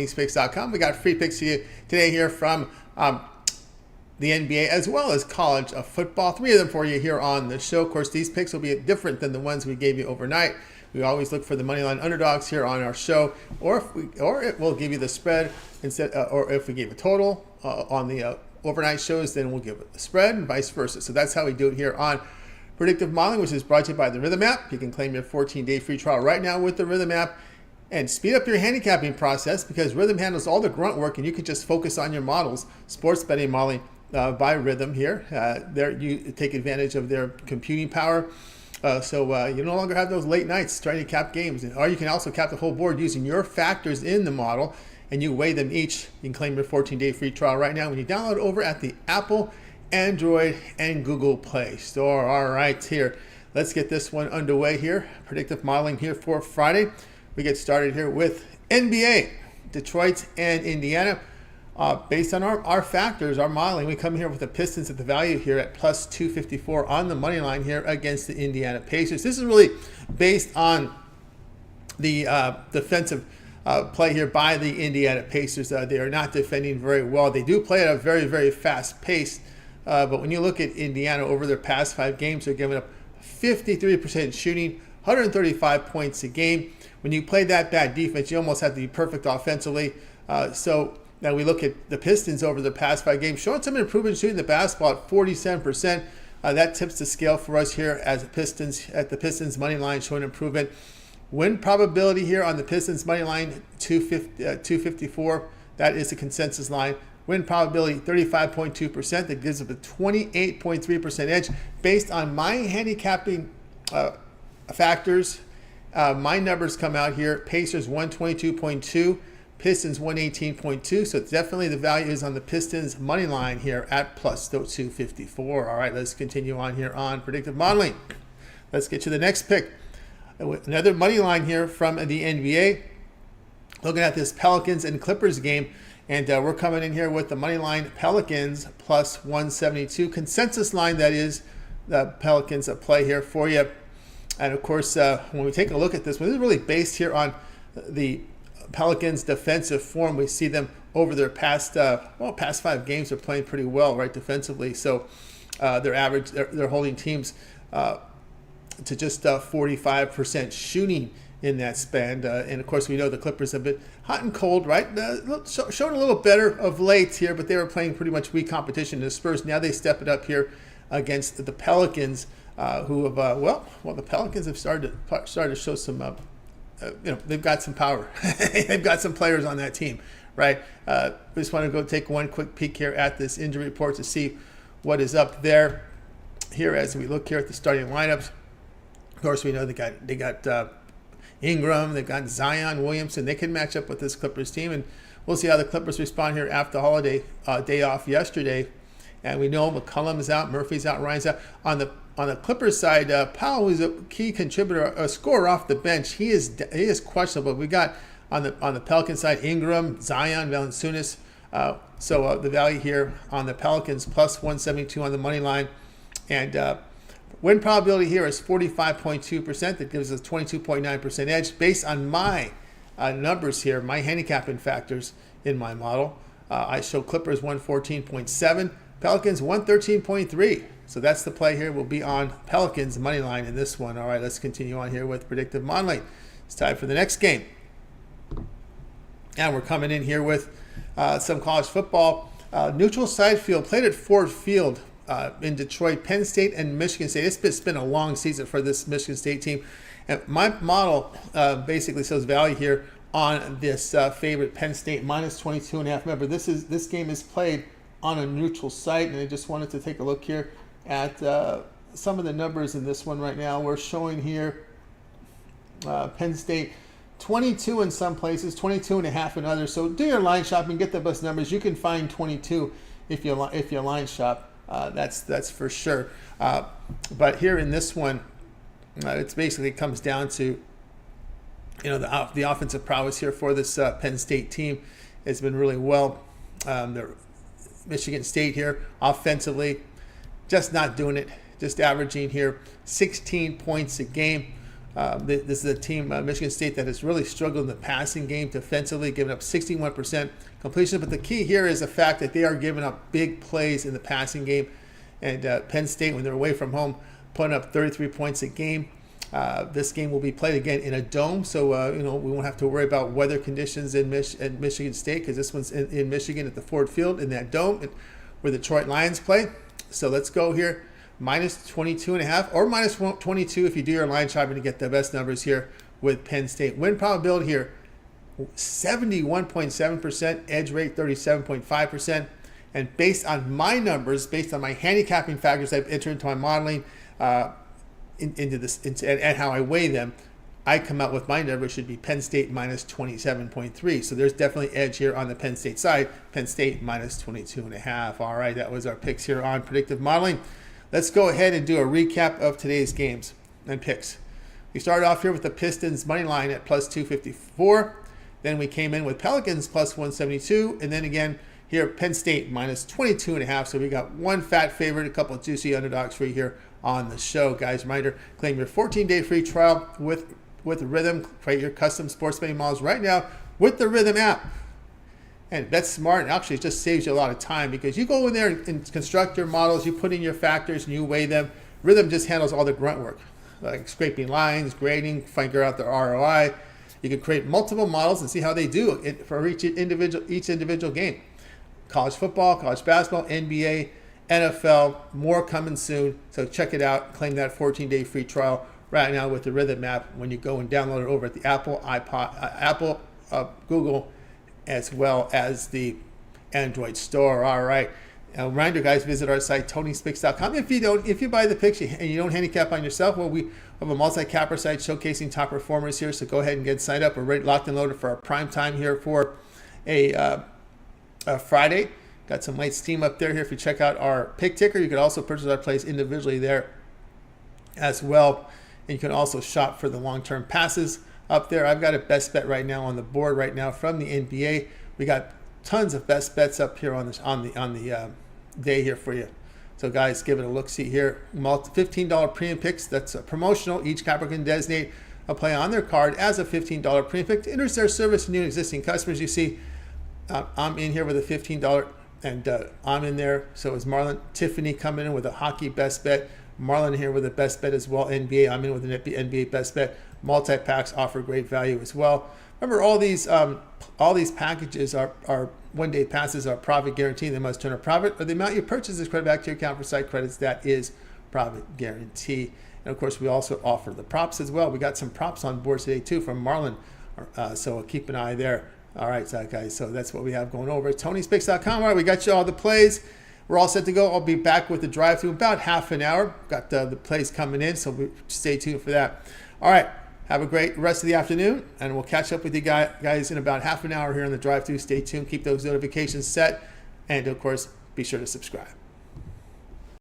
picks.com. We got free picks for you today here from the NBA as well as college football. 3 of them for you here on the show. Of course, these picks will be different than the ones we gave you overnight. We always look for the moneyline underdogs here on our show, or it will give you the spread instead, or if we gave a total on the overnight shows, then we'll give it the spread and vice versa. So that's how we do it here on Predictive Modeling, which is brought to you by the Rhythm app. You can claim your 14-day free trial right now with the Rhythm app and speed up your handicapping process because Rhythm handles all the grunt work and you can just focus on your models. Sports betting modeling by Rhythm here. There you take advantage of their computing power. So you no longer have those late nights trying to cap games. Or you can also cap the whole board using your factors in the model and you weigh them each. You can claim your 14-day free trial right now when you download over at the Apple, Android, and Google Play Store. All right, here. Let's get this one underway here. Predictive modeling here for Friday. We get started here with NBA, Detroit and Indiana. Based on our factors, our modeling, we come here with the Pistons at the value here at plus 254 on the money line here against the Indiana Pacers. This is really based on the defensive play here by the Indiana Pacers. They are not defending very well. They do play at a very, very fast pace. But when you look at Indiana over their past 5 games, they're giving up 53% shooting, 135 points a game. When you play that bad defense, you almost have to be perfect offensively. So now we look at the Pistons over the past 5 games, showing some improvement shooting the basketball at 47%. That tips the scale for us here as the Pistons money line showing improvement. Win probability here on the Pistons money line 254. That is the consensus line. Win probability 35.2%. That gives us a 28.3% edge based on my handicapping factors. My numbers come out here. Pacers 122.2, Pistons 118.2. So definitely the value is on the Pistons money line here at plus 254. All right, let's continue on here on predictive modeling. Let's get to the next pick. Another money line here from the NBA. Looking at this Pelicans and Clippers game. And we're coming in here with the money line Pelicans plus 172. Consensus line, that is the Pelicans at play here for you. And of course, when we take a look at this, this is really based here on the Pelicans' defensive form. We see them over their past 5 games are playing pretty well, right, defensively. So they're holding teams to just 45% shooting in that span. And of course, we know the Clippers have been hot and cold, right? Showing a little better of late here, but they were playing pretty much weak competition. The Spurs, now they step it up here against the Pelicans, who have, the Pelicans have started to show some, they've got some power. They've got some players on that team, right? We just want to go take one quick peek here at this injury report to see what is up there here as we look here at the starting lineups. Of course, we know they got Ingram, they've got Zion Williamson. They can match up with this Clippers team, and we'll see how the Clippers respond here after the holiday day off yesterday. And we know McCollum is out, Murphy's out, Ryan's out. On the Clippers side, Powell, who's a key contributor, a scorer off the bench, he is questionable. We got on the Pelican side Ingram, Zion, Valanciunas. So the value here on the Pelicans plus 172 on the money line, and win probability here is 45.2%. That gives us 22.9% edge based on my numbers here, my handicapping factors in my model. I show Clippers 114.7, Pelicans 113.3. So that's the play here. Will be on Pelicans money line in this one. All right, let's continue on here with predictive modeling. It's time for the next game. And we're coming in here with some college football. Neutral side field, played at Ford Field in Detroit, Penn State, and Michigan State. It's been a long season for this Michigan State team. And my model basically shows value here on this favorite Penn State minus 22.5. Remember, this game is played on a neutral site, and I just wanted to take a look here at some of the numbers in this one right now. We're showing here Penn State 22 in some places, 22.5 in others. So do your line shopping, get the best numbers. You can find 22 if you line shop. That's for sure. But here in this one, it's basically comes down to the offensive prowess here for this Penn State team has been really well. Michigan State here offensively, just not doing it. Just averaging here 16 points a game. This is a team, Michigan State, that has really struggled in the passing game defensively, giving up 61% completion. But the key here is the fact that they are giving up big plays in the passing game. And Penn State, when they're away from home, putting up 33 points a game. This game will be played again in a dome, so we won't have to worry about weather conditions at Michigan State, because this one's in Michigan at the Ford Field in that dome where the Detroit Lions play. So let's go here. Minus 22.5 or minus 22 if you do your line shopping to get the best numbers here with Penn State. Win probability here, 71.7%, edge rate 37.5%. And based on my numbers, based on my handicapping factors I've entered into my modeling, and how I weigh them, I come out with my number should be Penn State minus 27.3. So there's definitely edge here on the Penn State side. Penn State minus 22.5. All right, that was our picks here on predictive modeling. Let's go ahead and do a recap of today's games and picks. We started off here with the Pistons money line at plus 254. Then we came in with Pelicans plus 172. And then again here, Penn State minus 22.5. So we got one fat favorite, a couple of juicy underdogs for you here on the show. Guys, reminder, claim your 14-day free trial with Rhythm. Create your custom sports betting models right now with the Rhythm app. And that's smart, and actually it just saves you a lot of time, because you go in there and construct your models, you put in your factors, and you weigh them. Rhythm just handles all the grunt work, like scraping lines, grading, figure out the ROI. You can create multiple models and see how they do for each individual game. College football, college basketball, NBA, NFL, more coming soon. So check it out. Claim that 14-day free trial right now with the Rhythm app when you go and download it over at the Apple, Google, as well as the Android store. All right. Reminder, guys, visit our site, TonySpicks.com. If you buy the picks and you don't handicap on yourself, well, we have a multi-capper site showcasing top performers here. So go ahead and get signed up. We're ready, locked and loaded for our prime time here for a Friday. Got some light steam up there here. If you check out our pick ticker, you can also purchase our plays individually there as well. And you can also shop for the long-term passes up there. I've got a best bet right now on the board right now from the NBA. We got tons of best bets up here on the day here for you. So guys, give it a look. See here, $15 premium picks. That's promotional. Each capper can designate a play on their card as a $15 premium pick to introduce their service to new and existing customers. You see, I'm in here with a $15, and I'm in there. So is Marlon. Tiffany coming in with a hockey best bet. Marlon here with a best bet as well. NBA, I'm in with an NBA best bet. Multi-packs offer great value as well. Remember, all these packages are one-day passes are profit guaranteed. They must turn a profit, or the amount you purchase is credited back to your account for site credits. That is profit guarantee. And of course, we also offer the props as well. We got some props on board today too from Marlon, so keep an eye there. All right, guys, so that's what we have going over at TonySpicks.com. All right, we got you all the plays. We're all set to go. I'll be back with the drive-through about half an hour. Got the plays coming in, so stay tuned for that. All right, have a great rest of the afternoon, and we'll catch up with you guys in about half an hour here on the drive-through. Stay tuned. Keep those notifications set, and of course, be sure to subscribe.